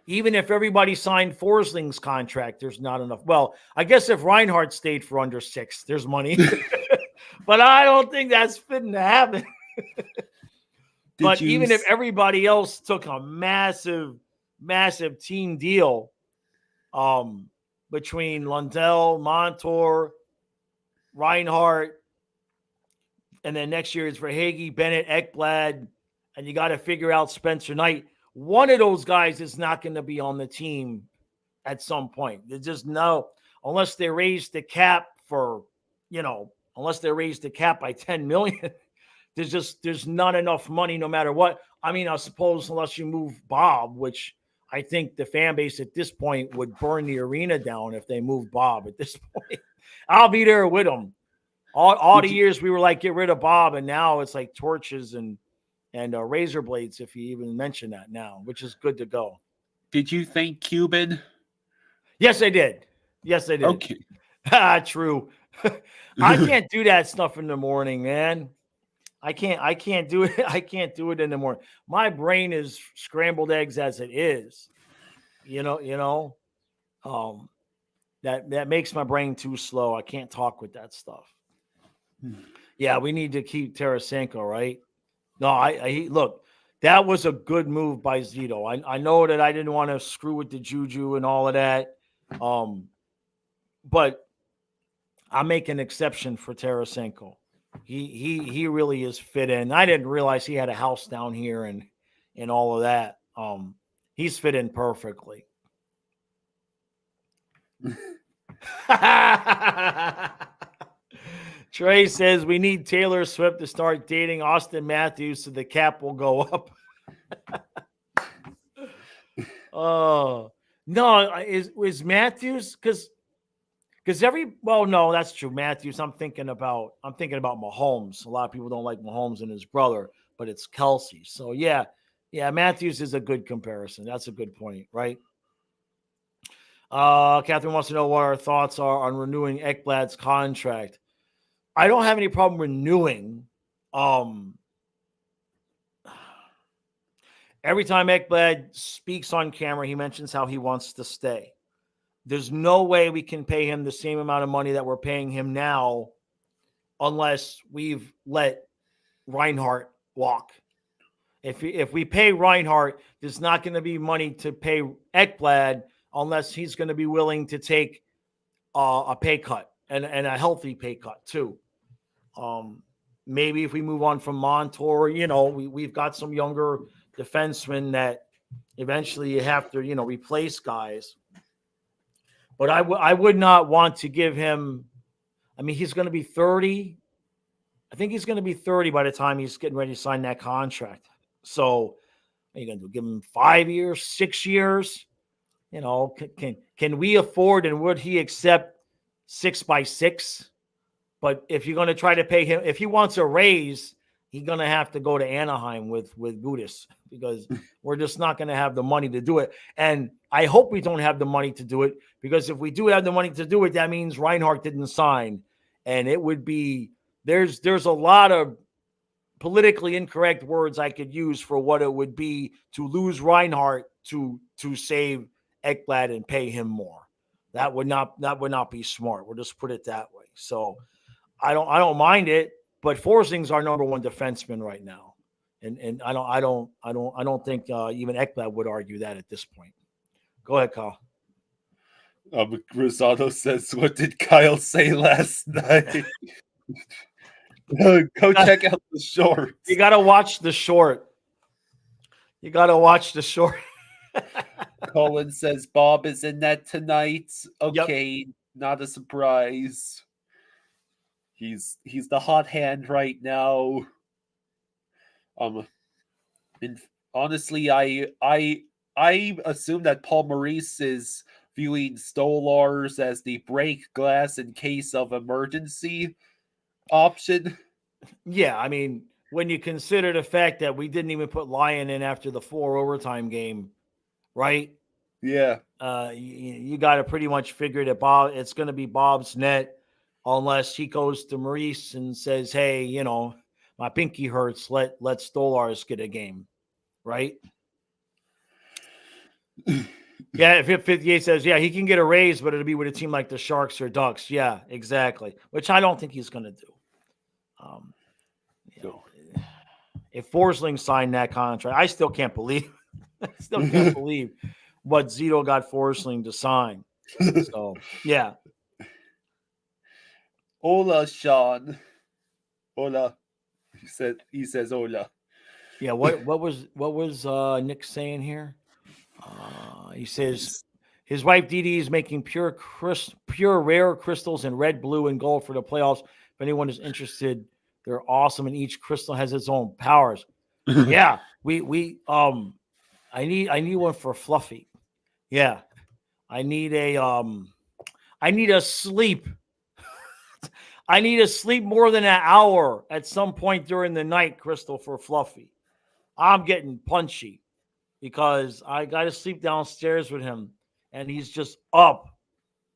Even if everybody signed Forsling's contract, there's not enough. Well, I guess if Reinhardt stayed for under 6, there's money. But I don't think that's fitting to happen. But even if everybody else took a massive team deal between Lundell, Montour, Reinhardt, and then next year it's Verhaeghe, Bennett, Ekblad, and you got to figure out Spencer Knight. One of those guys is not going to be on the team at some point. There's just no, unless they raise the cap unless they raise the cap by $10 million. There's not enough money no matter what. I mean, I suppose unless you move Bob, which I think the fan base at this point would burn the arena down if they moved Bob at this point. I'll be there with him. All the years we were like, get rid of Bob, and now it's like torches and razor blades, if you even mention that now, which is good to go. Did you thank Cuban? Yes, I did. Yes, I did. Okay. True. I can't do that stuff in the morning, man. I can't do it. I can't do it in the morning. My brain is scrambled eggs as it is. That makes my brain too slow. I can't talk with that stuff. Yeah, we need to keep Tarasenko, right? No, I look, that was a good move by Zito. I know that I didn't want to screw with the juju and all of that. But I make an exception for Tarasenko. He really is fit in. I didn't realize he had a house down here and all of that. He's fit in perfectly. Trey says we need Taylor Swift to start dating Austin Matthews so the cap will go up. Oh no, is Matthews because no, that's true. Matthews, I'm thinking about Mahomes. A lot of people don't like Mahomes and his brother, but it's Kelsey. So yeah, Matthews is a good comparison. That's a good point, right? Catherine wants to know what our thoughts are on renewing Ekblad's contract. I don't have any problem renewing. Every time Ekblad speaks on camera, he mentions how he wants to stay. There's no way we can pay him the same amount of money that we're paying him now unless we've let Reinhart walk. If we pay Reinhart, there's not going to be money to pay Ekblad unless he's going to be willing to take a pay cut and a healthy pay cut too. Maybe if we move on from Montour, we've got some younger defensemen that eventually you have to, replace guys. But I would not want to give him. I mean, he's going to be 30. I think he's going to be 30 by the time he's getting ready to sign that contract. So, are you going to give him 5 years, 6 years? Can we afford and would he accept 6 by 6? But if you're going to try to pay him, if he wants a raise, he's going to have to go to Anaheim with Gudas because we're just not going to have the money to do it. And I hope we don't have the money to do it because if we do have the money to do it, that means Reinhart didn't sign. And it would be, there's a lot of politically incorrect words I could use for what it would be to lose Reinhart to save Ekblad and pay him more. That would not be smart. We'll just put it that way. So I don't mind it, but Forsling's our number one defenseman right now. And I don't think even Ekblad would argue that at this point. Go ahead, Kyle. Rosado says, what did Kyle say last night? Go check out the shorts. You got to watch the short. Colin says Bob is in that tonight. Okay, yep. Not a surprise. He's the hot hand right now. And honestly, I assume that Paul Maurice is viewing Stolars as the break glass in case of emergency option. Yeah, I mean, when you consider the fact that we didn't even put Lyon in after the 4 overtime game, right? Yeah. You got to pretty much figure that it's going to be Bob's net unless he goes to Maurice and says, hey, my pinky hurts. Let Stolars get a game, right? Yeah, if 58 says, yeah, he can get a raise, but it'll be with a team like the Sharks or Ducks. Yeah, exactly. Which I don't think he's going to do. If Forsling signed that contract, I still can't believe what Zito got Forsling to sign. So, yeah. Hola, Sean. Hola. He says hola. Yeah, what was Nick saying here? He says his wife Dee Dee is making pure rare crystals in red, blue, and gold for the playoffs. If anyone is interested, they're awesome, and each crystal has its own powers. Yeah, we I need one for Fluffy. Yeah. I need a sleep. I need to sleep more than an hour at some point during the night, Crystal, for Fluffy. I'm getting punchy because I got to sleep downstairs with him, and he's just up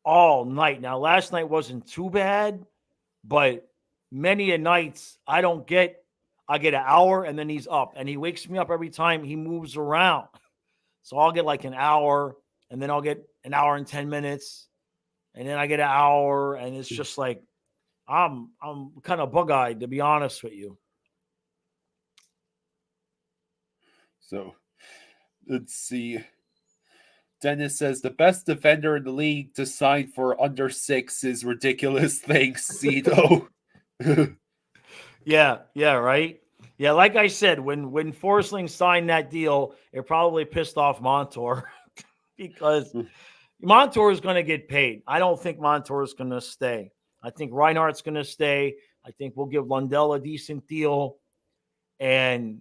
all night. Now, last night wasn't too bad, but many a nights I get an hour and then he's up, and he wakes me up every time he moves around. So I'll get like an hour, and then I'll get an hour and 10 minutes, and then I get an hour, and it's just like I'm kind of bug-eyed, to be honest with you. So let's see. Dennis says the best defender in the league to sign for under 6 is ridiculous. Thanks, Cito. Yeah, right. Yeah, like I said, when Forsling signed that deal, it probably pissed off Montour because Montour is going to get paid. I don't think Montour is going to stay. I think Reinhardt's going to stay. I think we'll give Lundell a decent deal. And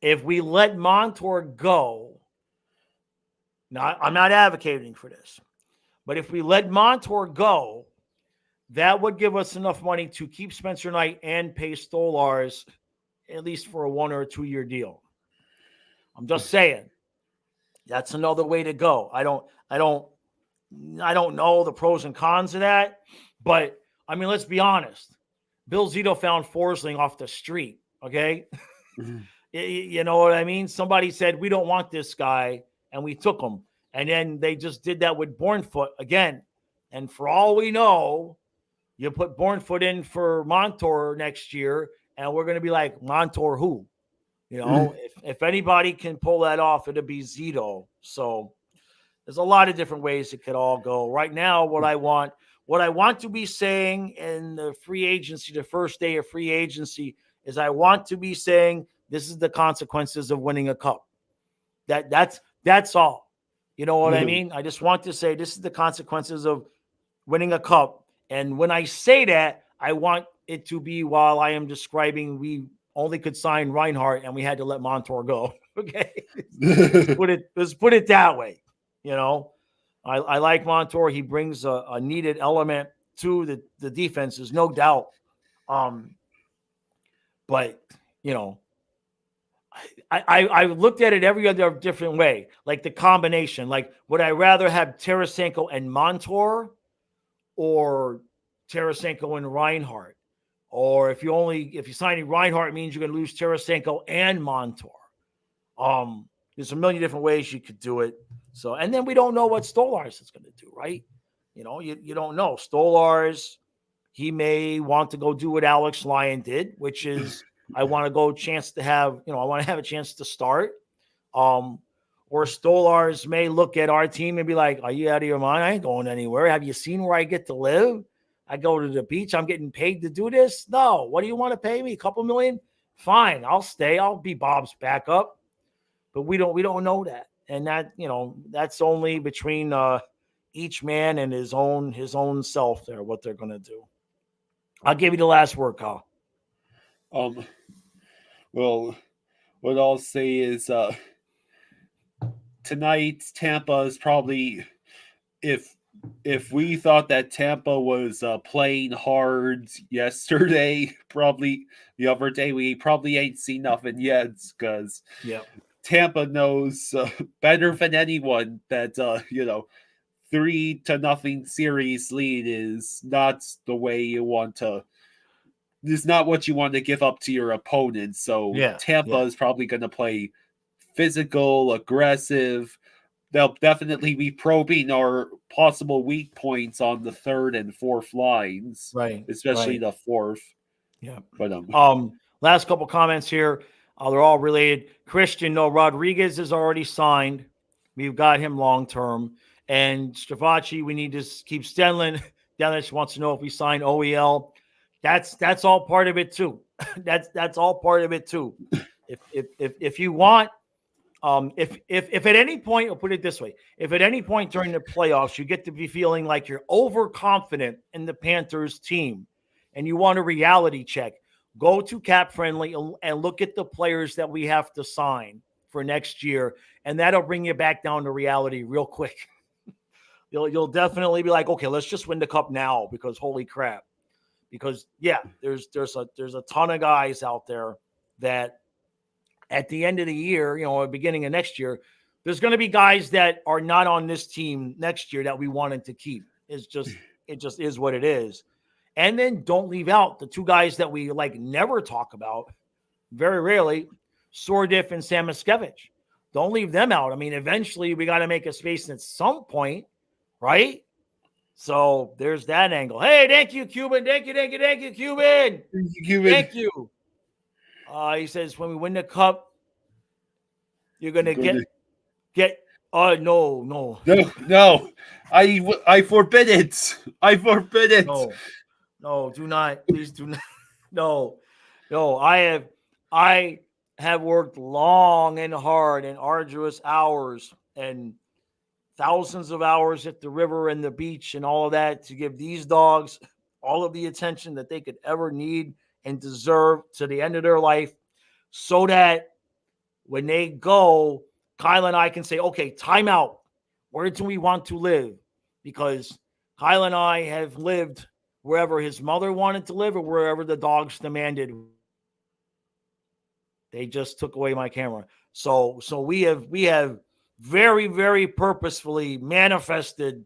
if we let Montour go, now I'm not advocating for this, but if we let Montour go, that would give us enough money to keep Spencer Knight and pay Stolars at least for a 1 or 2 year deal. I'm just saying that's another way to go. I don't know the pros and cons of that, but I mean, let's be honest. Bill Zito found Forsling off the street. Okay. You know what I mean? Somebody said, we don't want this guy, and we took him. And then they just did that with Bornfoot again. And for all we know, you put Bornfoot in for Montour next year, and we're going to be like, Montour who? You know, if anybody can pull that off, it'll be Zito. So there's a lot of different ways it could all go. Right now, what I want to be saying in the free agency, the first day of free agency, is I want to be saying this is the consequences of winning a cup. That's all. You know what I mean? I just want to say this is the consequences of winning a cup. And when I say that, I want it to be while I am describing we only could sign Reinhardt and we had to let Montour go. Okay. Let's put it that way. You know, I like Montour. He brings a needed element to the defenses, no doubt. But, you know, I looked at it every other different way, like the combination. Like, would I rather have Tarasenko and Montour or Tarasenko and Reinhardt? Or if you sign Reinhardt, it means you're going to lose Tarasenko and Montour. There's a million different ways you could do it. So, and then we don't know what Stolars is going to do, right? You know, you don't know. Stolars, he may want to go do what Alex Lyon did, which is I want to have a chance to start. Or Stolars may look at our team and be like, are you out of your mind? I ain't going anywhere. Have you seen where I get to live? I go to the beach. I'm getting paid to do this. No. What do you want to pay me? A couple million? Fine. I'll stay. I'll be Bob's backup. But we don't know that. And that, you know, that's only between each man and his own self there, what they're going to do. I'll give you the last word, Kyle. Well, what I'll say is tonight Tampa is probably, if we thought that Tampa was playing hard yesterday, probably the other day, we probably ain't seen nothing yet, because Tampa knows better than anyone that 3-0 series lead is not the way you want to. It's not what you want to give up to your opponent. So Tampa is probably going to play physical, aggressive. They'll definitely be probing our possible weak points on the third and fourth lines, right? Especially the fourth. Yeah. But last couple comments here. They're all related. Christian, no, Rodriguez is already signed. We've got him long term. And Stravacci, we need to keep Stenlin. Dennis wants to know if we sign OEL. That's all part of it too. That's all part of it too. If you want, if at any point, I'll put it this way, if at any point during the playoffs you get to be feeling like you're overconfident in the Panthers team and you want a reality check, go to Cap Friendly and look at the players that we have to sign for next year, and that'll bring you back down to reality real quick. You'll definitely be like, okay, let's just win the cup now, because holy crap. Because there's a ton of guys out there that at the end of the year, you know, at the beginning of next year, there's going to be guys that are not on this team next year that we wanted to keep. It just is what it is. And then don't leave out the two guys that we like never talk about, very rarely, Sordiff and Samoskevich. Don't leave them out. I mean, eventually we got to make a space at some point, right? So there's that angle. Hey, thank you, Cuban. Thank you, Cuban. Thank you. He says, when we win the cup, you're gonna get. No. I forbid it. I forbid it. No, do not. Please do not. No. I have worked long and hard and arduous hours and thousands of hours at the river and the beach and all of that to give these dogs all of the attention that they could ever need and deserve to the end of their life, so that when they go, Kyle and I can say, okay, time out. Where do we want to live? Because Kyle and I have lived wherever his mother wanted to live or wherever the dogs demanded. They just took away my camera. So we have very, very purposefully manifested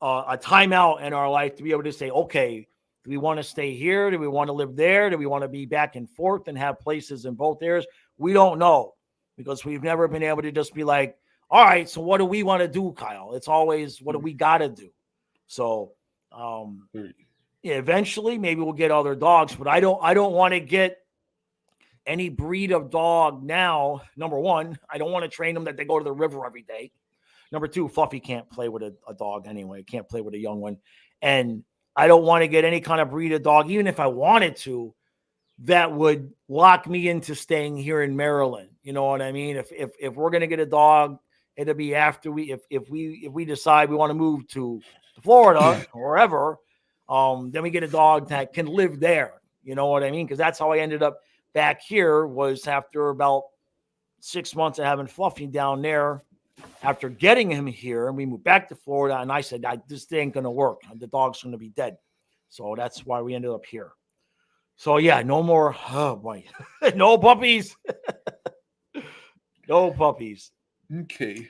a timeout in our life to be able to say, okay, do we want to stay here? Do we want to live there? Do we want to be back and forth and have places in both areas? We don't know, because we've never been able to just be like, all right, so what do we want to do, Kyle? It's always, what do we got to do? So eventually maybe we'll get other dogs, but I don't want to get any breed of dog now. Number one, I don't want to train them that they go to the river every day. Number two, Fluffy can't play with a dog anyway. Can't play with a young one. And I don't want to get any kind of breed of dog, even if I wanted to, that would lock me into staying here in Maryland. You know what I mean? If we're going to get a dog, it'll be after if we decide we want to move to Florida or wherever, then we get a dog that can live there. You know what I mean? Because that's how I ended up back here, was after about 6 months of having Fluffy down there. After getting him here, and we moved back to Florida, and I said, this ain't going to work. The dog's going to be dead. So that's why we ended up here. So, yeah, no more. Oh, boy. No puppies. No puppies. Okay.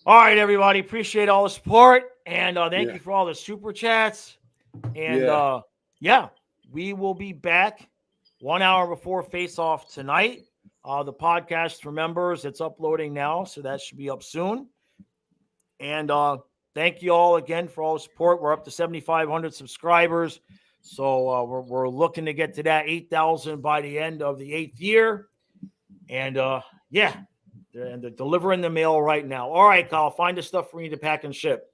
All right, everybody. Appreciate all the support. And thank you for all the super chats. And, we will be back 1 hour before face-off tonight. The podcast for members, it's uploading now, so that should be up soon. And thank you all again for all the support. We're up to 7,500 subscribers. So we're looking to get to that 8,000 by the end of the 8th year. And they're delivering the mail right now. All right, Kyle, find the stuff for me to pack and ship.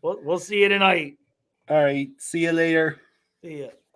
We'll see you tonight. All right. See you later. See ya.